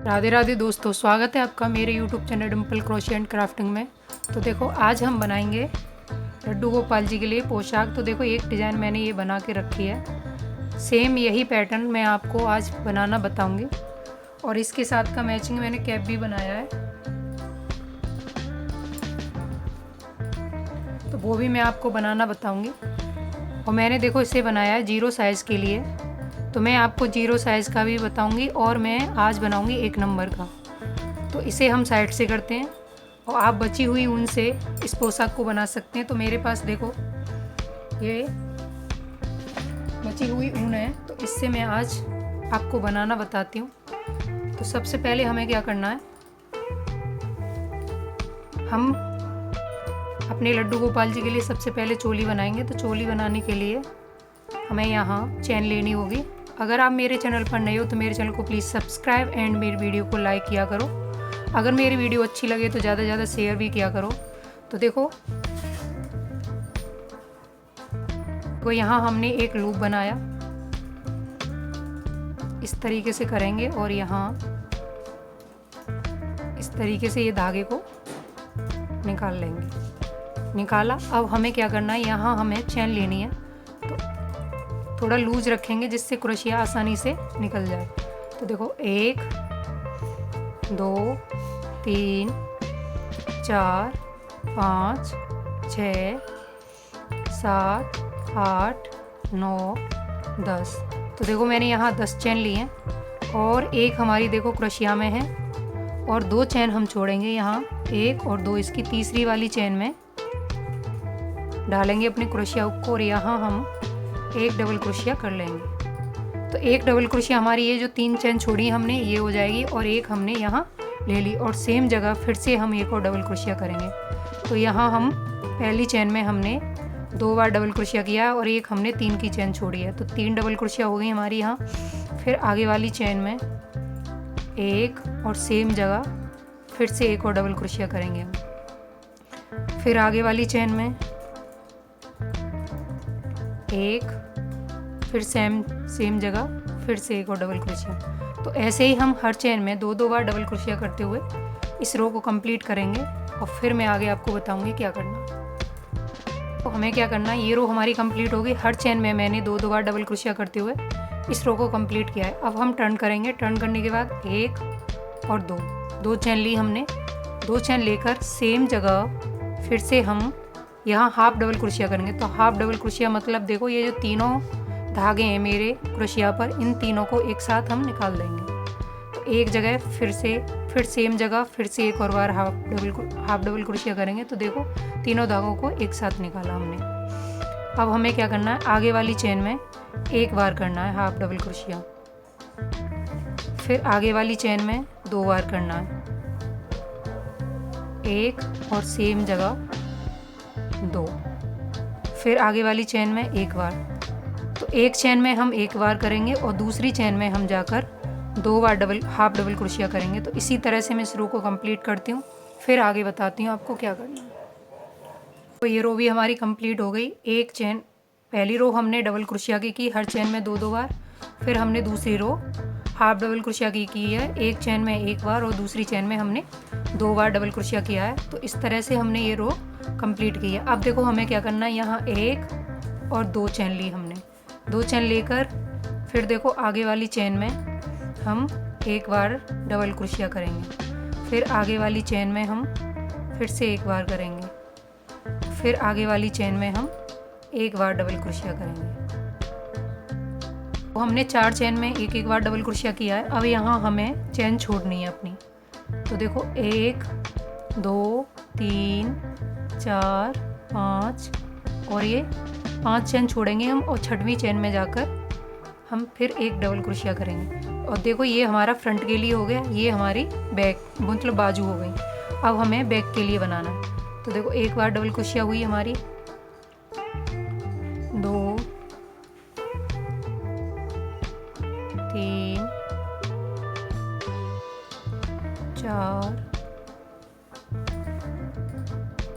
राधे राधे दोस्तों, स्वागत है आपका मेरे YouTube channel Dimple crochet and crafting में। तो देखो आज हम बनाएंगे लड्डू गोपाल जी के लिए पोशाक। तो देखो एक डिज़ाइन मैंने ये बना के रखी है, सेम यही पैटर्न मैं आपको आज बनाना बताऊंगी। और इसके साथ का मैचिंग मैंने कैप भी बनाया है, तो वो भी मैं आपको बनाना बताऊंगी। और मैंने देखो इसे बनाया है 0 साइज़ के लिए, तो मैं आपको 0 साइज़ का भी बताऊंगी और मैं आज बनाऊंगी 1 नंबर का। तो इसे हम साइड से करते हैं और आप बची हुई ऊन से इस पोशाक को बना सकते हैं। तो मेरे पास देखो ये बची हुई ऊन है, तो इससे मैं आज आपको बनाना बताती हूँ। तो सबसे पहले हमें क्या करना है, हम अपने लड्डू गोपाल जी के लिए सबसे पहले चोली बनाएंगे। तो चोली बनाने के लिए हमें यहाँ चैन लेनी होगी। अगर आप मेरे चैनल पर नए हो तो मेरे चैनल को प्लीज़ सब्सक्राइब एंड मेरी वीडियो को लाइक किया करो। अगर मेरी वीडियो अच्छी लगे तो ज़्यादा से ज़्यादा शेयर भी किया करो। तो देखो यहाँ हमने एक लूप बनाया, इस तरीके से करेंगे और यहाँ इस तरीके से ये धागे को निकाल लेंगे। निकाला, अब हमें क्या करना है, यहाँ हमें चैन लेनी है। तो थोड़ा लूज रखेंगे जिससे क्रोशिया आसानी से निकल जाए। तो देखो 1 2 3 4 5 6 7 8 9 10। तो देखो मैंने यहाँ 10 चैन ली हैं और एक हमारी देखो क्रोशिया में है और 2 चैन हम छोड़ेंगे यहाँ, 1 और 2 इसकी तीसरी वाली चैन में डालेंगे अपने क्रोशिया को और यहाँ हम एक डबल क्रोशिया कर लेंगे। तो एक डबल क्रोशिया हमारी ये जो 3 चैन छोड़ी हमने ये हो जाएगी और एक हमने यहाँ ले ली और सेम जगह फिर से हम एक और डबल क्रोशिया करेंगे। तो यहाँ हम पहली चैन में हमने 2 बार डबल क्रोशिया किया है और एक हमने 3 की चैन छोड़ी है, तो 3 डबल क्रोशिया हो गई हमारी यहाँ। फिर आगे वाली चैन में एक और सेम जगह फिर से एक और डबल क्रोशिया करेंगे हम। फिर आगे वाली चैन में एक, फिर सेम जगह फिर से एक और डबल क्रोशिया। तो ऐसे ही हम हर चैन में 2 बार डबल क्रोशिया करते हुए इस रो को कंप्लीट करेंगे और फिर मैं आगे आपको बताऊंगी क्या करना। तो हमें क्या करना है, ये रो हमारी कंप्लीट हो गई। हर चैन में मैंने 2 बार डबल क्रोशिया करते हुए इस रो को कंप्लीट किया है। अब हम टर्न करेंगे। टर्न करने के बाद 1 और 2 चैन ली हमने, 2 चैन लेकर सेम जगह फिर से हम यहाँ हाफ डबल क्रोशिया करेंगे। तो हाफ डबल क्रोशिया मतलब देखो ये जो तीनों धागे हैं मेरे क्रोशिया पर, इन तीनों को एक साथ हम निकाल देंगे। तो एक जगह फिर सेम जगह फिर से एक और बार हाफ डबल क्रोशिया करेंगे। तो देखो तीनों धागों को एक साथ निकाला हमने। अब हमें क्या करना है, आगे वाली चैन में एक बार करना है हाफ डबल क्रोशिया, फिर आगे वाली चैन में 2 बार करना है, एक और सेम जगह 2, फिर आगे वाली चैन में एक बार। तो एक चैन में हम एक बार करेंगे और दूसरी चैन में हम जाकर 2 बार हाफ डबल क्रोशिया करेंगे। तो इसी तरह से मैं इस रो को कंप्लीट करती हूँ, फिर आगे बताती हूँ आपको क्या करना है। तो ये रो भी हमारी कंप्लीट हो गई। एक चैन, पहली रो हमने डबल क्रोशिया की हर चैन में 2 बार, फिर हमने दूसरी रो हाफ डबल क्रोशिया की है, एक चैन में एक बार और दूसरी चैन में हमने 2 बार डबल क्रोशिया किया है। तो इस तरह से हमने ये रो कंप्लीट की है। अब देखो हमें क्या करना है, यहाँ 1 और 2 चैन ली हमने, 2 चैन लेकर फिर देखो आगे वाली चैन में हम एक बार डबल क्रोशिया करेंगे, फिर आगे वाली चैन में हम फिर से एक बार करेंगे, फिर आगे वाली चैन में हम एक बार डबल क्रोशिया करेंगे। तो हमने 4 चैन में एक बार डबल क्रोशिया किया है। अब यहाँ हमें चैन छोड़नी है अपनी। तो देखो 1 2 3 4 5 और ये 5 चैन छोड़ेंगे हम और 6वीं चैन में जाकर हम फिर एक डबल क्रोशिया करेंगे। और देखो ये हमारा फ्रंट के लिए हो गया, ये हमारी बैक मतलब बाजू हो गई। अब हमें बैक के लिए बनाना है। तो देखो एक बार डबल क्रोशिया हुई हमारी, 2 3 4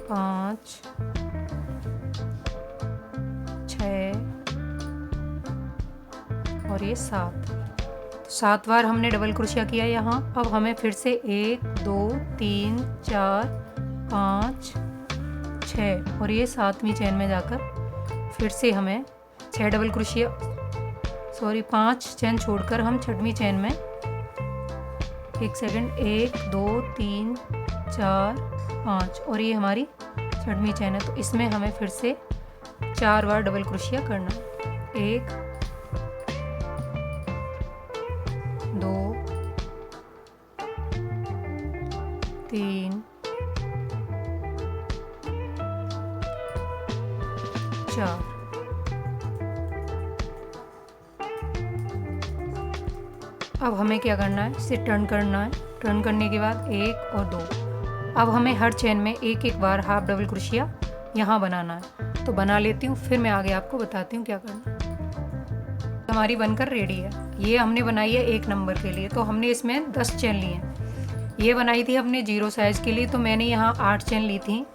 5 6 और ये 7। 7 बार हमने डबल क्रोशिया किया यहाँ। अब हमें फिर से 1 2 3 4 5 6 और ये 7वीं चेन में जाकर फिर से हमें 6 डबल क्रोशिया 5 चेन छोड़कर हम 6वीं चेन में 1 सेकंड 1 2 3 4 5 और ये हमारी 6वीं चेन है। तो इसमें हमें फिर से 4 बार डबल क्रोशिया करना है। 1 2 3 4। अब हमें क्या करना है, इसे टर्न करना है। टर्न करने के बाद 1 और 2। अब हमें हर चेन में एक एक बार हाफ डबल क्रोशिया यहाँ बनाना है। तो बना लेती हूँ, फिर मैं आगे आपको बताती हूँ क्या करना है। हमारी बनकर रेडी है। ये हमने बनाई है 1 नंबर के लिए, तो हमने इसमें 10 चेन ली हैं। ये बनाई थी हमने 0 साइज़ के लिए, तो मैंने यहाँ 8 चेन ली थी।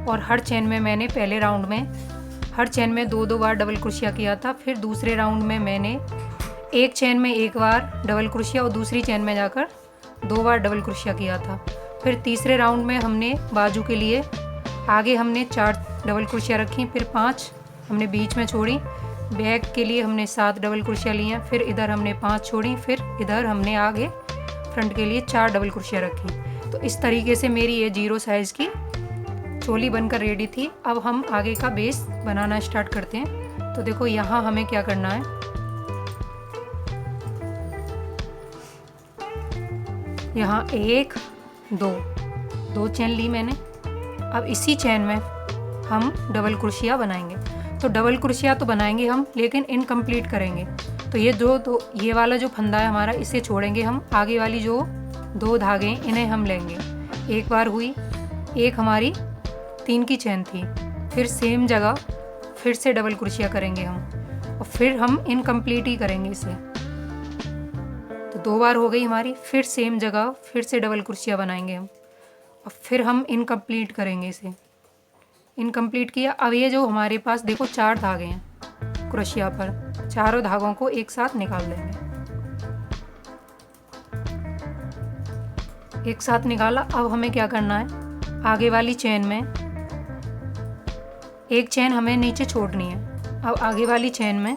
और हर चेन में मैंने पहले राउंड में हर चेन में 2-2 बार डबल क्रोशिया किया था। फिर दूसरे राउंड में मैंने एक चेन में 1 बार डबल क्रोशिया और दूसरी चेन में जाकर 2 बार डबल क्रोशिया किया था। फिर तीसरे राउंड में हमने बाजू के लिए आगे हमने 4 डबल क्रोशिया रखी, फिर 5 हमने बीच में छोड़ी। बैक के लिए हमने 7 डबल क्रोशिया लिए, फिर इधर हमने 5 छोड़ी, फिर इधर हमने आगे फ्रंट के लिए 4 डबल क्रोशिया रखी। तो इस तरीके से मेरी ये 0 साइज़ की चोली बनकर रेडी थी। अब हम आगे का बेस बनाना स्टार्ट करते हैं। तो देखो यहाँ हमें क्या करना है, यहाँ 1 2 चेन ली मैंने। अब इसी चेन में हम डबल क्रोशिया बनाएंगे। तो डबल क्रोशिया तो बनाएंगे हम, लेकिन इनकम्प्लीट करेंगे। तो ये ये वाला जो फंदा है हमारा, इसे छोड़ेंगे हम। आगे वाली जो 2 धागे इन्हें हम लेंगे। एक बार हुई, एक हमारी 3 की चेन थी, फिर सेम जगह फिर से डबल क्रोशिया करेंगे हम, और फिर हम इनकम्प्लीट ही करेंगे इसे। तो 2 बार हो गई हमारी, फिर सेम जगह फिर से डबल क्रोशिया बनाएंगे हम, और फिर हम इनकम्प्लीट करेंगे इसे। इनकम्प्लीट किया। अब ये जो हमारे पास देखो 4 धागे हैं क्रोशिया पर, चारों धागों को एक साथ निकाल देंगे। एक साथ निकाला। अब हमें क्या करना है, आगे वाली चेन में एक चेन हमें नीचे छोड़नी है। अब आगे वाली चेन में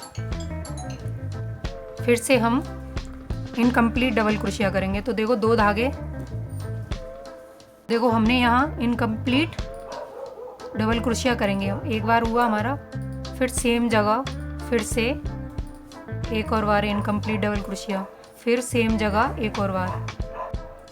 फिर से हम इनकम्प्लीट डबल क्रोशिया करेंगे। तो देखो 2 धागे, देखो हमने यहाँ इनकम्प्लीट डबल क्रोशिया करेंगे हम। एक बार हुआ हमारा, फिर सेम जगह फिर से एक और बार इनकम्प्लीट डबल क्रोशिया, फिर सेम जगह एक और बार,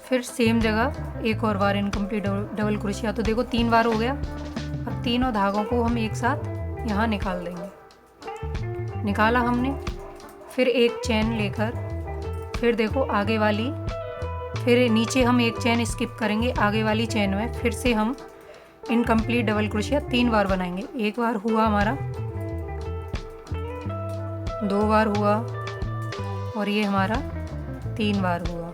फिर सेम जगह एक और बार इनकम्प्लीट डबल क्रोशिया। तो देखो 3 बार हो गया। अब तीनों धागों को हम एक साथ यहाँ निकाल देंगे। निकाला हमने, फिर एक चेन लेकर, फिर देखो आगे वाली, फिर नीचे हम एक चेन स्किप करेंगे। आगे वाली चेन में फिर से हम इनकम्प्लीट डबल क्रोशिया 3 बार बनाएंगे। एक बार हुआ हमारा, 2 बार हुआ, और ये हमारा 3 बार हुआ,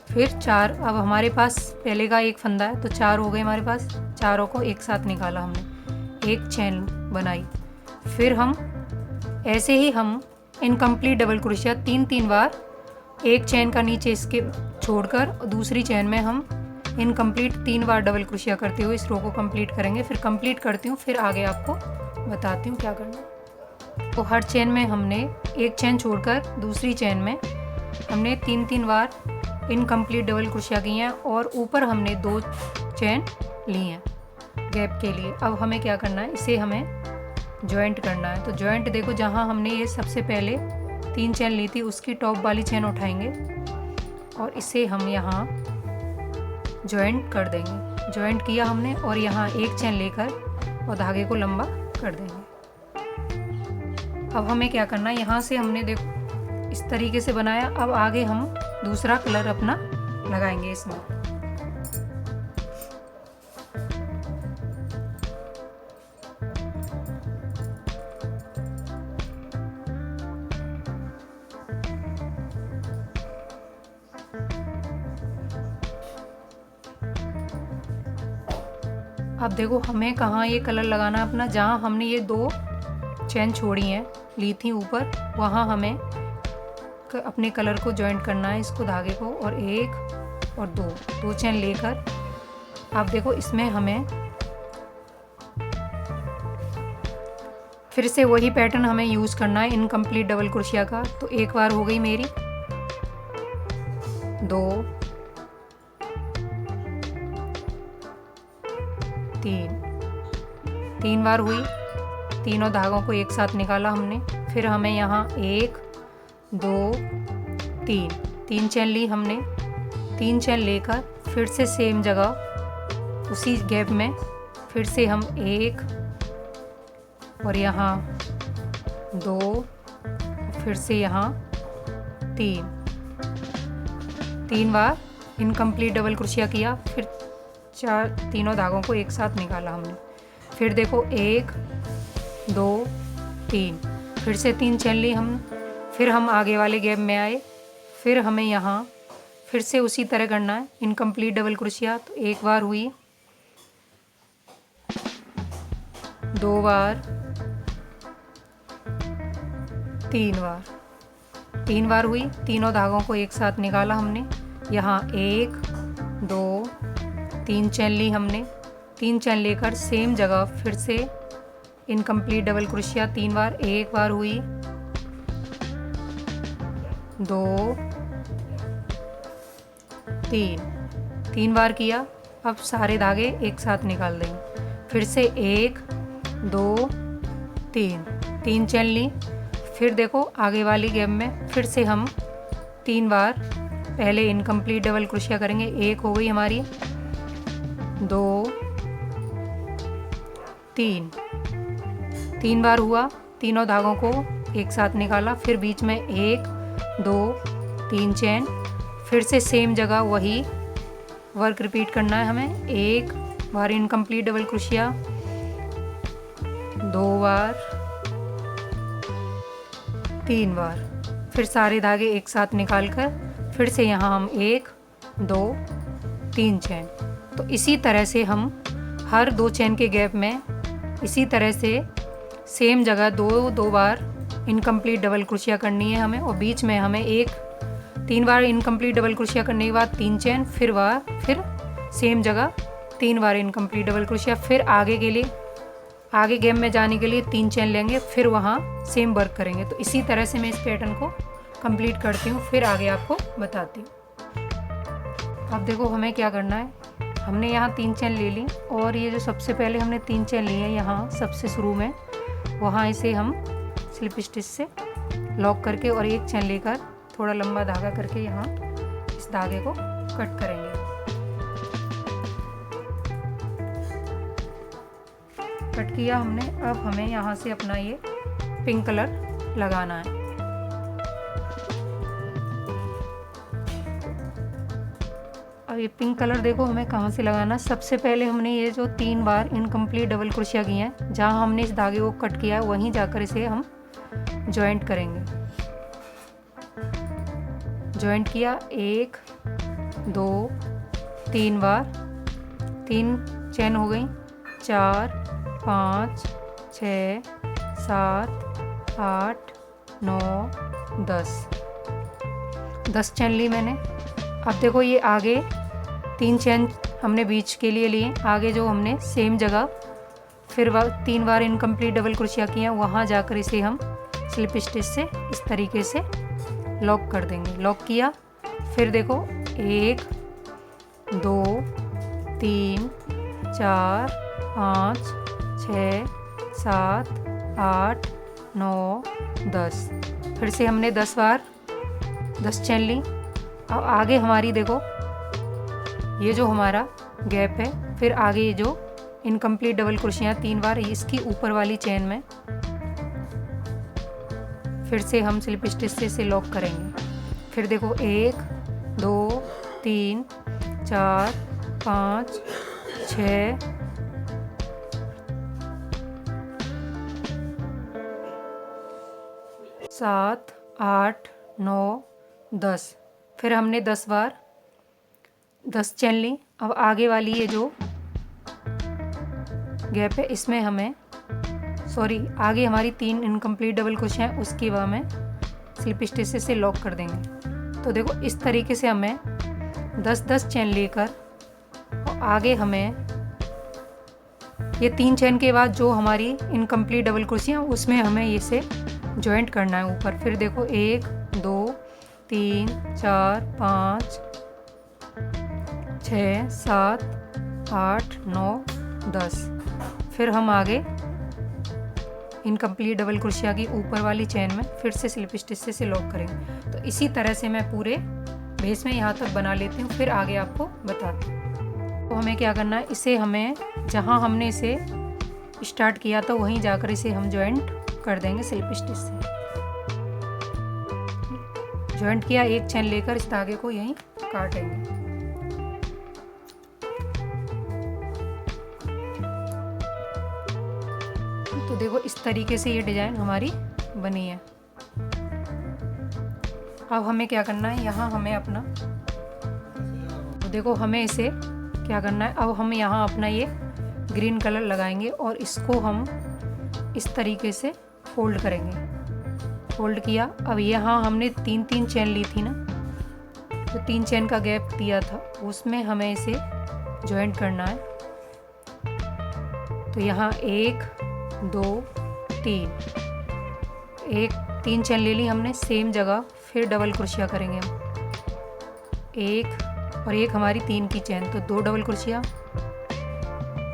फिर 4। अब हमारे पास पहले का एक फंदा है, तो 4 हो गए हमारे पास। चारों को एक साथ निकाला हमने, एक चेन बनाई। फिर हम ऐसे ही हम इनकम्प्लीट डबल क्रोशिया 3 बार, एक चेन का नीचे इसके छोड़कर दूसरी चेन में हम इनकम्प्लीट 3 बार डबल क्रोशिया करते हुए इस रो को कंप्लीट करेंगे। फिर कंप्लीट करती हूँ, फिर आगे आपको बताती हूँ क्या करना है। तो हर चेन में हमने एक चेन छोड़कर दूसरी चेन में हमने 3 बार इनकम्प्लीट डबल क्रोशिया की हैं, और ऊपर हमने 2 चेन ली हैं गैप के लिए। अब हमें क्या करना है, इसे हमें जॉइंट करना है। तो जॉइंट देखो, जहाँ हमने ये सबसे पहले 3 चेन ली थी उसकी टॉप वाली चेन उठाएंगे और इसे हम यहाँ जॉइंट कर देंगे। जॉइंट किया हमने, और यहाँ एक चेन लेकर और धागे को लंबा कर देंगे। अब हमें क्या करना है, यहाँ से हमने देखो इस तरीके से बनाया। अब आगे हम दूसरा कलर अपना लगाएंगे इसमें। अब देखो हमें कहाँ ये कलर लगाना है अपना, जहाँ हमने ये 2 चेन छोड़ी हैं ली थी ऊपर, वहाँ हमें अपने कलर को जॉइंट करना है, इसको धागे को, और एक और दो चेन लेकर आप देखो इसमें हमें फिर से वही पैटर्न हमें यूज़ करना है इनकम्प्लीट डबल क्रोशिया का। तो एक बार हो गई मेरी, 2 3 बार हुई, तीनों धागों को एक साथ निकाला हमने। फिर हमें यहाँ 1 2 3 चेन ली हमने। 3 चेन लेकर फिर से सेम जगह उसी गैप में फिर से हम 1 और यहाँ 2, फिर से यहाँ 3 बार इनकम्प्लीट डबल क्रोशिया किया। फिर तीनों धागों को एक साथ निकाला हमने। फिर देखो 1 2 3, फिर से 3 चेन ली हम। फिर हम आगे वाले गैप में आए। फिर हमें यहाँ फिर से उसी तरह करना है इनकम्प्लीट डबल क्रोशिया। तो एक बार हुई, 2 बार, 3 बार हुई, तीनों धागों को एक साथ निकाला हमने। यहाँ 1 2 3 चेन ली हमने। 3 चेन लेकर सेम जगह फिर से इनकम्प्लीट डबल क्रोशिया 3 बार। एक बार हुई, 2 3 बार किया। अब सारे धागे एक साथ निकाल देंगे। फिर से 1 2 3 चेन ली। फिर देखो आगे वाली गैप में फिर से हम 3 बार पहले इनकम्प्लीट डबल क्रोशिया करेंगे। एक हो गई हमारी, 2 3 बार हुआ, तीनों धागों को एक साथ निकाला। फिर बीच में 1 2 3 चेन। फिर से सेम जगह वही वर्क रिपीट करना है हमें। एक बार इनकम्प्लीट डबल क्रोशिया, 2 बार, 3 बार। फिर सारे धागे एक साथ निकाल कर फिर से यहाँ हम 1 2 3 चेन। तो इसी तरह से हम हर 2 चेन के गैप में इसी तरह से सेम जगह 2 बार इनकम्प्लीट डबल क्रोशिया करनी है हमें। और बीच में हमें 3 बार इनकम्प्लीट डबल क्रोशिया करने के बाद 3 चेन, फिर सेम जगह 3 बार इनकम्प्लीट डबल क्रोशिया। फिर आगे के लिए आगे गेम में जाने के लिए 3 चेन लेंगे, फिर वहाँ सेम वर्क करेंगे। तो इसी तरह से मैं इस पैटर्न को कंप्लीट करती हूँ, फिर आगे आपको बताती हूँ। अब देखो हमें क्या करना है। हमने यहाँ 3 चेन ले ली और ये जो सबसे पहले हमने 3 चेन ली है यहाँ सबसे शुरू में, वहाँ इसे हम स्लिप स्टिच से लॉक करके और 1 चेन लेकर थोड़ा लंबा धागा करके यहाँ इस धागे को कट करेंगे। कट किया हमने। अब हमें यहाँ से अपना ये पिंक कलर लगाना है। अब ये पिंक कलर देखो हमें कहाँ से लगाना है। सबसे पहले हमने ये जो 3 बार इनकम्प्लीट डबल क्रोशिया किए हैं, जहाँ हमने इस धागे को कट किया है वहीं जाकर इसे हम जॉइंट करेंगे। जॉइंट किया, 1 2 3 बार, 3 चेन हो गई, 4 5 6 7 8 9 10 चेन ली मैंने। अब देखो ये आगे 3 चेन हमने बीच के लिए लिए, आगे जो हमने सेम जगह फिर 3 बार इनकम्प्लीट डबल क्रोशिया किया, वहाँ जाकर इसे हम स्लिप स्टिच से इस तरीके से लॉक कर देंगे। लॉक किया, फिर देखो 1 2 3 4 5 6 7 8 9 10। फिर से हमने 10 बार 10 चेन ली। अब आगे हमारी देखो ये जो हमारा गैप है, फिर आगे ये जो इनकम्प्लीट डबल क्रोशिया 3 बार, इसकी ऊपर वाली चेन में फिर से हम स्लिप स्टिच से इसे लॉक करेंगे। फिर देखो 1 2 3 4 5 6 7 8 9 10। फिर हमने 10 बार 10 चेन ली। अब आगे वाली ये जो गैप है इसमें हमें आगे हमारी 3 इनकम्प्लीट डबल क्रोशिया है, उसकी वह में स्लिप स्टिच से लॉक कर देंगे। तो देखो इस तरीके से हमें 10-10 चेन लेकर और आगे हमें ये 3 चेन के बाद जो हमारी इनकम्प्लीट डबल क्रोशिया उसमें हमें इसे जॉइंट करना है ऊपर। फिर देखो 1 2 3 4 5 6 7 8 9 10। फिर हम आगे इनकम्प्लीट डबल क्रोशिया की ऊपर वाली चेन में फिर से स्लिप स्टिच से लॉक करेंगे। तो इसी तरह से मैं पूरे बेस में यहाँ तक बना लेती हूँ, फिर आगे आपको बताती हूँ। तो हमें क्या करना है, इसे हमें जहाँ हमने इसे स्टार्ट किया था वहीं जाकर इसे हम जॉइंट कर देंगे स्लिप स्टिच से। जॉइंट किया, एक चेन लेकर इस धागे को यहीं काटेंगे। तो देखो इस तरीके से ये डिजाइन हमारी बनी है। अब हमें क्या करना है, यहाँ हमें अपना, तो देखो हमें इसे क्या करना है, अब हम यहाँ अपना ये ग्रीन कलर लगाएंगे और इसको हम इस तरीके से फोल्ड करेंगे। फोल्ड किया, अब यहाँ हमने 3-3 चेन ली थी ना, तो 3 चेन का गैप दिया था उसमें हमें इसे जॉइंट करना है। तो यहाँ 1 2 3, 3 चेन ले ली हमने सेम जगह, फिर डबल क्रोशिया करेंगे हम, 1 और 1 हमारी 3 की चेन, तो 2 डबल क्रोशिया,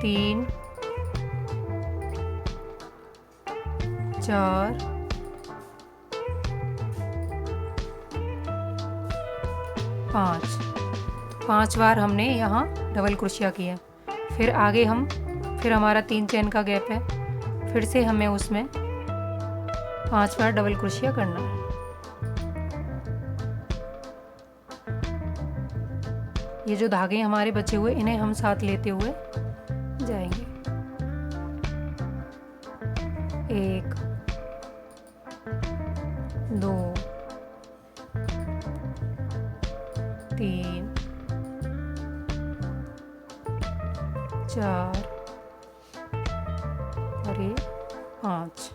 3 4 5 बार हमने यहाँ डबल क्रोशिया किया। फिर आगे हम, फिर हमारा 3 चेन का गैप है, फिर से हमें उसमें 5 बार डबल क्रोशिया करना है। ये जो धागे हमारे बचे हुए इन्हें हम साथ लेते हुए जाएंगे। 1 2 3 4 और ये 5।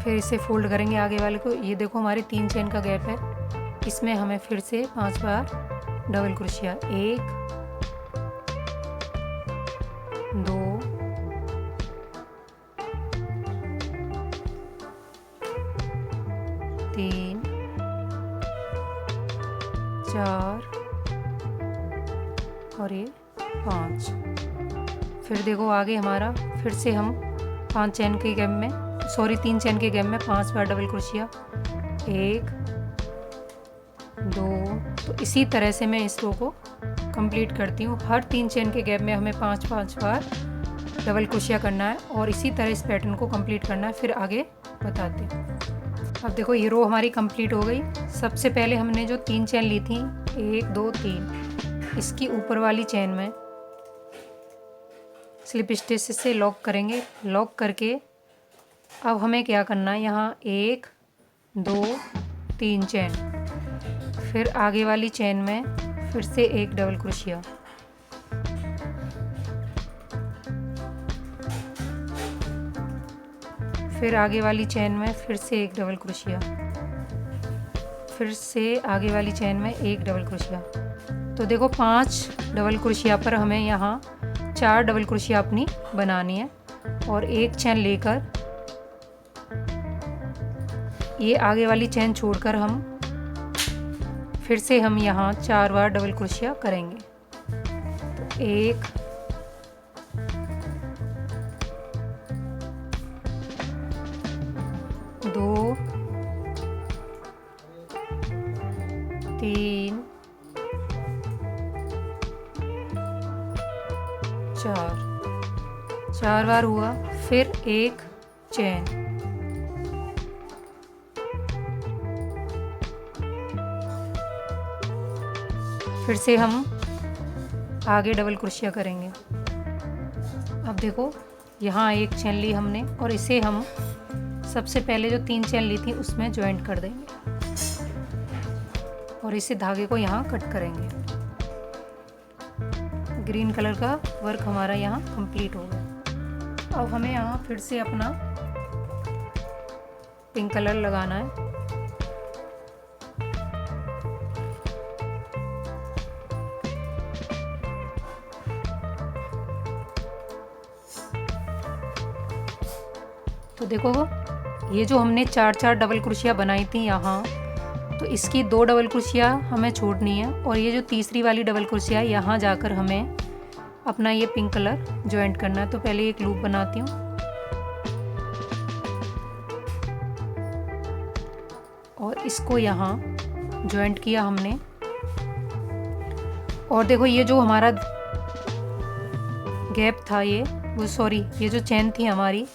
फिर इसे फोल्ड करेंगे आगे वाले को। ये देखो हमारी 3 चेन का गैप है, इसमें हमें फिर से 5 बार डबल क्रोशिया, 1 2 3 4 और ये 5। फिर देखो आगे हमारा फिर से हम 5 चेन के गैप में, सॉरी 3 चेन के गैप में 5 बार डबल क्रोशिया, 1 2। तो इसी तरह से मैं इस रो को कंप्लीट करती हूँ। हर 3 चेन के गैप में हमें 5-5 बार डबल क्रोशिया करना है और इसी तरह इस पैटर्न को कंप्लीट करना है, फिर आगे बताती हूँ। अब देखो ये रो हमारी कंप्लीट हो गई। सबसे पहले हमने जो 3 चेन ली थी, 1 2 3, इसकी ऊपर वाली चेन में स्लिप स्टिच से लॉक करेंगे। लॉक करके अब हमें क्या करना है, यहाँ 1 2 3 चेन, फिर आगे वाली चेन में फिर से एक डबल क्रोशिया, फिर आगे वाली चेन में फिर से एक डबल क्रोशिया, फिर से आगे वाली चेन में एक डबल क्रोशिया। तो देखो 5 डबल क्रोशिया पर हमें यहाँ 4 डबल क्रोशिया अपनी बनानी है और एक चेन लेकर ये आगे वाली चेन छोड़कर हम फिर से हम यहाँ 4 बार डबल क्रोशिया करेंगे। तो 1 2 3 4 बार हुआ, फिर एक चेन, फिर से हम आगे डबल क्रोशिया करेंगे। अब देखो यहाँ एक चेन ली हमने और इसे हम सबसे पहले जो 3 चेन ली थी उसमें ज्वाइंट कर देंगे और इसे धागे को यहाँ कट करेंगे। ग्रीन कलर का वर्क हमारा यहाँ कंप्लीट हो गया। अब हमें यहाँ फिर से अपना पिंक कलर लगाना है। तो देखो ये जो हमने 4 डबल क्रोशिया बनाई थी यहाँ, तो इसकी 2 डबल क्रोशिया हमें छोड़नी है और ये जो तीसरी वाली डबल क्रोशिया है यहाँ जाकर हमें अपना ये पिंक कलर जॉइंट करना है। तो पहले एक लूप बनाती हूँ और इसको यहाँ जॉइंट किया हमने। और देखो ये जो हमारा गैप था ये जो चेन थी हमारी,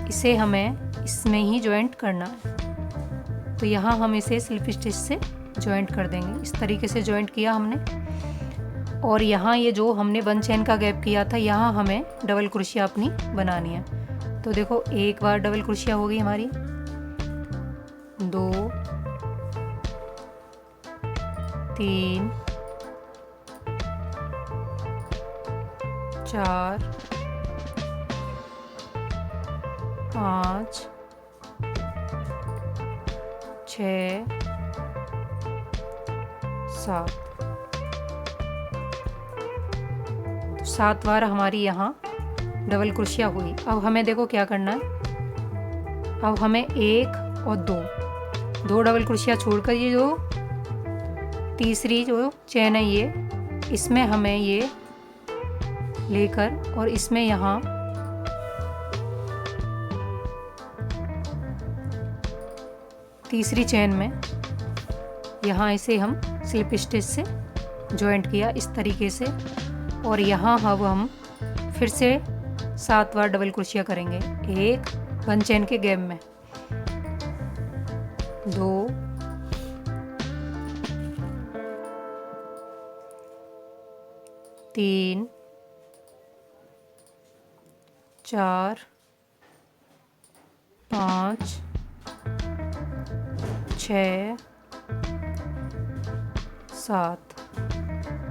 इसे हमें इसमें ही जॉइंट करना है। तो यहाँ हम इसे स्लिप स्टिच से जॉइंट कर देंगे। इस तरीके से जॉइंट किया हमने। और यहाँ ये जो हमने 1 चेन का गैप किया था, यहाँ हमें डबल क्रोशिया अपनी बनानी है। तो देखो एक बार डबल क्रोशिया हो गई हमारी, 2 3 4 5 6 7। 7 बार हमारी यहाँ डबल क्रोशिया हुई। अब हमें देखो क्या करना है। अब हमें 1 और 2 डबल क्रोशिया छोड़कर ये जो तीसरी जो चेन है ये, इसमें हमें ये लेकर और इसमें यहाँ तीसरी चेन में यहाँ इसे हम स्लिप स्टिच से जॉइंट किया इस तरीके से। और यहाँ अब हम फिर से 7 बार डबल क्रोशिया करेंगे, 1 चेन के गैप में, 2 3 4 5 6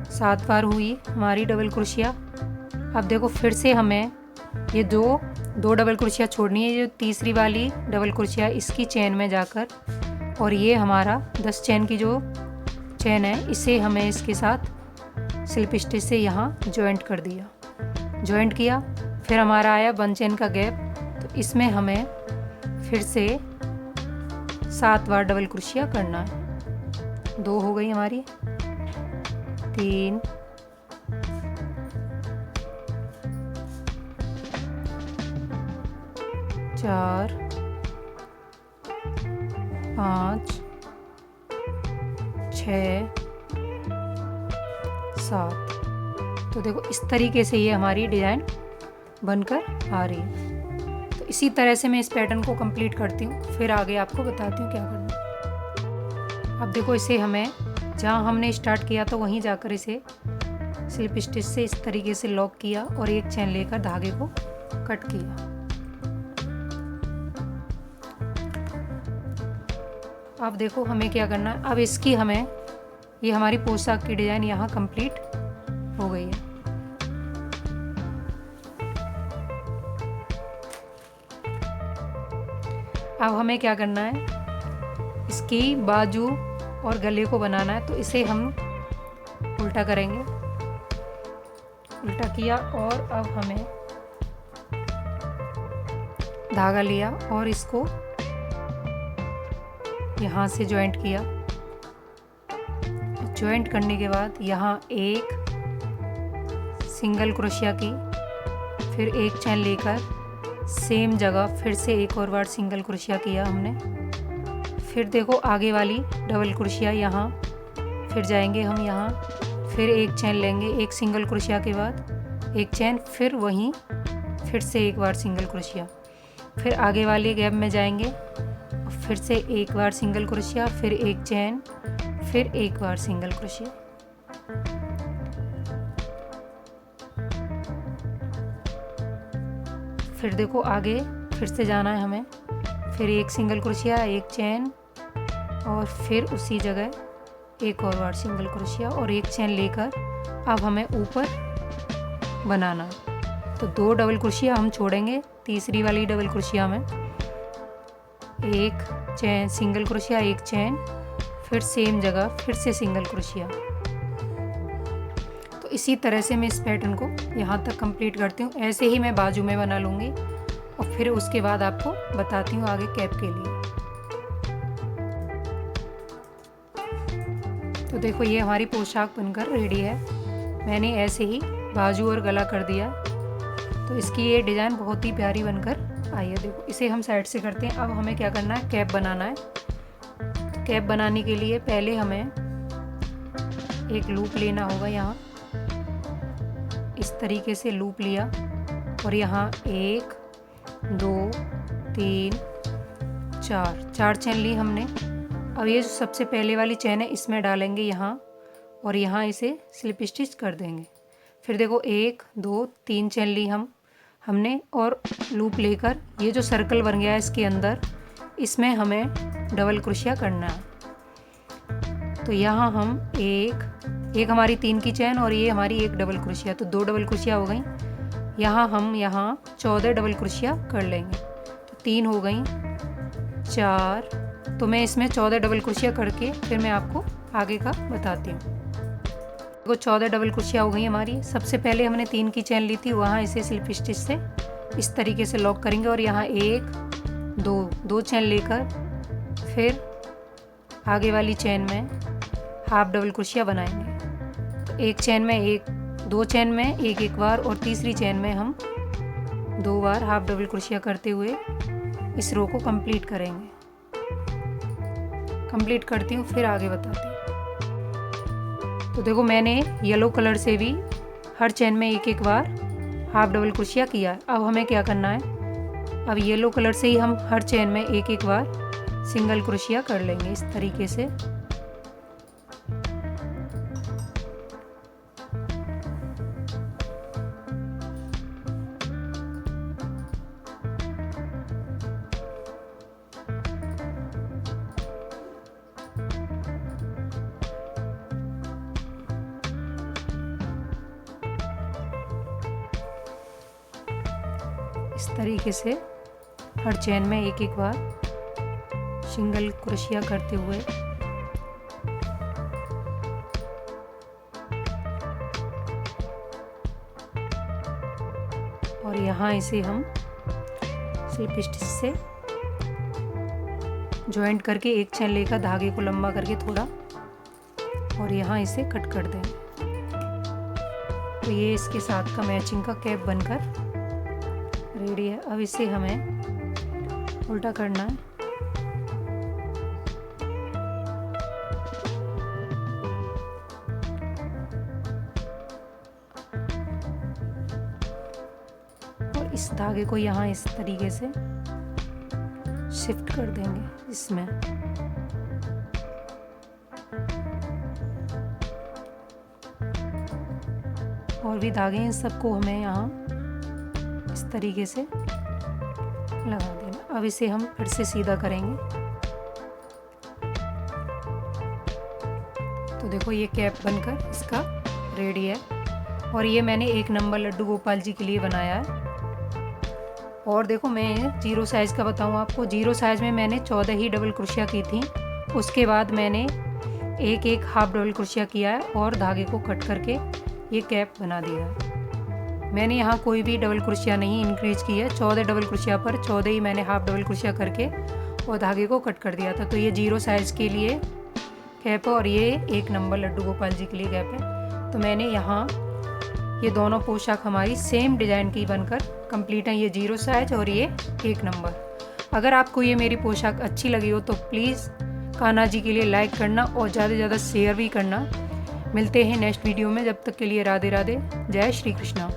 7 बार हुई हमारी डबल क्रोशिया। अब देखो फिर से हमें ये 2 डबल क्रोशिया छोड़नी है। जो तीसरी वाली डबल क्रोशिया इसकी चेन में जाकर, और ये हमारा 10 चेन की जो चेन है, इसे हमें इसके साथ स्लिप स्टिच से यहाँ जॉइंट कर दिया, जॉइंट किया। फिर हमारा आया 1 चेन का गैप, तो इसमें हमें फिर से 7 बार डबल क्रोशिया करना है। 2 हो गई हमारी, 3 4 5 6 7। तो देखो इस तरीके से ये हमारी डिज़ाइन बनकर आ रही है। तो इसी तरह से मैं इस पैटर्न को कंप्लीट करती हूँ, फिर आगे आपको बताती हूँ क्या करना है। अब देखो इसे हमें जहाँ हमने स्टार्ट किया था वहीं जाकर इसे स्लिप स्टिच से इस तरीके से लॉक किया और एक चेन लेकर धागे को कट किया। अब देखो हमें क्या करना है। अब इसकी हमें ये हमारी पोशाक की डिज़ाइन यहाँ कंप्लीट हो गई है। अब हमें क्या करना है, इसकी बाजू और गले को बनाना है। तो इसे हम उल्टा करेंगे, उल्टा किया और अब हमें धागा लिया और इसको यहाँ से जॉइंट किया। जॉइंट करने के बाद यहाँ एक सिंगल क्रोशिया की, फिर एक चेन लेकर सेम जगह फिर से एक और बार सिंगल क्रोशिया किया हमने। फिर देखो आगे वाली डबल क्रोशिया यहाँ, फिर जाएंगे हम यहाँ, फिर एक चेन लेंगे, एक सिंगल क्रोशिया के बाद एक चेन, फिर वहीं फिर से एक बार सिंगल क्रोशिया, फिर आगे वाले गैप में जाएंगे, फिर से एक बार सिंगल क्रोशिया, फिर एक चेन, फिर एक बार सिंगल क्रोशिया। फिर देखो आगे फिर से जाना है हमें, फिर एक सिंगल क्रोशिया, एक चेन और फिर उसी जगह एक और बार सिंगल क्रोशिया और एक चेन लेकर अब हमें ऊपर बनाना है। तो 2 डबल क्रोशिया हम छोड़ेंगे तीसरी वाली डबल क्रोशिया में, एक चेन सिंगल क्रोशिया, एक चेन, फिर सेम जगह फिर से सिंगल क्रोशिया। तो इसी तरह से मैं इस पैटर्न को यहाँ तक कंप्लीट करती हूँ। ऐसे ही मैं बाजू में बना लूँगी और फिर उसके बाद आपको बताती हूँ आगे कैप के लिए। तो देखो ये हमारी पोशाक बनकर रेडी है। मैंने ऐसे ही बाजू और गला कर दिया, तो इसकी ये डिज़ाइन बहुत ही प्यारी बनकर आई है। देखो इसे हम साइड से करते हैं। अब हमें क्या करना है, कैप बनाना है। तो कैप बनाने के लिए पहले हमें एक लूप लेना होगा। यहाँ इस तरीके से लूप लिया और यहाँ 1 2 3 4 चेन ली हमने। अब ये जो सबसे पहले वाली चेन है इसमें डालेंगे यहाँ और यहाँ इसे स्लिप स्टिच कर देंगे। फिर देखो 1 2 3 चेन ली हमने और लूप लेकर ये जो सर्कल बन गया है इसके अंदर, इसमें हमें डबल क्रोशिया करना है। तो यहाँ हम एक हमारी 3 की चेन और ये हमारी 1 डबल क्रोशिया, तो 2 डबल क्रोशिया हो गई। यहाँ हम 14 डबल क्रोशिया कर लेंगे, तो 3 हो गई, 4। तो मैं इसमें 14 डबल क्रोशिया करके फिर मैं आपको आगे का बताती हूँ। देखो 14 डबल क्रोशिया हो गई हमारी। सबसे पहले हमने 3 की चेन ली थी, वहाँ इसे स्लिप स्टिच से इस तरीके से लॉक करेंगे और यहाँ 1 2 चेन लेकर फिर आगे वाली चेन में हाफ डबल क्रोशिया बनाएंगे। तो एक चेन में 2 चेन में एक बार और तीसरी चेन में हम 2 बार हाफ डबल क्रोशिया करते हुए इस रो को कंप्लीट करेंगे। कंप्लीट करती हूँ फिर आगे बताती हूँ। तो देखो मैंने येलो कलर से भी हर चेन में एक बार हाफ डबल क्रोशिया किया है। अब हमें क्या करना है, अब येलो कलर से ही हम हर चेन में एक बार सिंगल क्रोशिया कर लेंगे इस तरीके से। इस तरीके से हर चेन में एक बार सिंगल क्रोशिया करते हुए और यहाँ इसे हम स्लिप स्टिच से जॉइंट करके एक चेन लेकर धागे को लंबा करके थोड़ा और यहाँ इसे कट कर देंगे। तो ये इसके साथ का मैचिंग का कैप बनकर रेडी है। अब इसे हमें उल्टा करना है। और इस धागे को यहाँ इस तरीके से शिफ्ट कर देंगे इसमें। और भी धागे इन सबको हमें यहाँ इस तरीके से लगा देना। अब इसे हम फिर से सीधा करेंगे। तो देखो ये कैप बनकर इसका रेडी है और ये मैंने 1 नंबर लड्डू गोपाल जी के लिए बनाया है। और देखो मैं 0 साइज़ का बताऊँ आपको, 0 साइज़ में मैंने 14 ही डबल क्रोशिया की थी। उसके बाद मैंने एक हाफ डबल क्रोशिया किया है और धागे को कट करके ये कैप बना दिया है। मैंने यहाँ कोई भी डबल क्रोशिया नहीं इंक्रीज की है। 14 डबल क्रोशिया पर 14 ही मैंने हाफ डबल क्रोशिया करके और धागे को कट कर दिया था। तो ये 0 साइज़ के लिए कैप है और ये 1 नंबर लड्डू गोपाल जी के लिए कैप है। तो मैंने यहाँ ये दोनों पोशाक हमारी सेम डिज़ाइन की बनकर कंप्लीट है। ये 0 साइज और ये 1 नंबर। अगर आपको ये मेरी पोशाक अच्छी लगी हो तो प्लीज़ कान्हा जी के लिए लाइक करना और ज़्यादा से ज़्यादा शेयर भी करना। मिलते हैं नेक्स्ट वीडियो में, जब तक के लिए राधे राधे, जय श्री कृष्णा।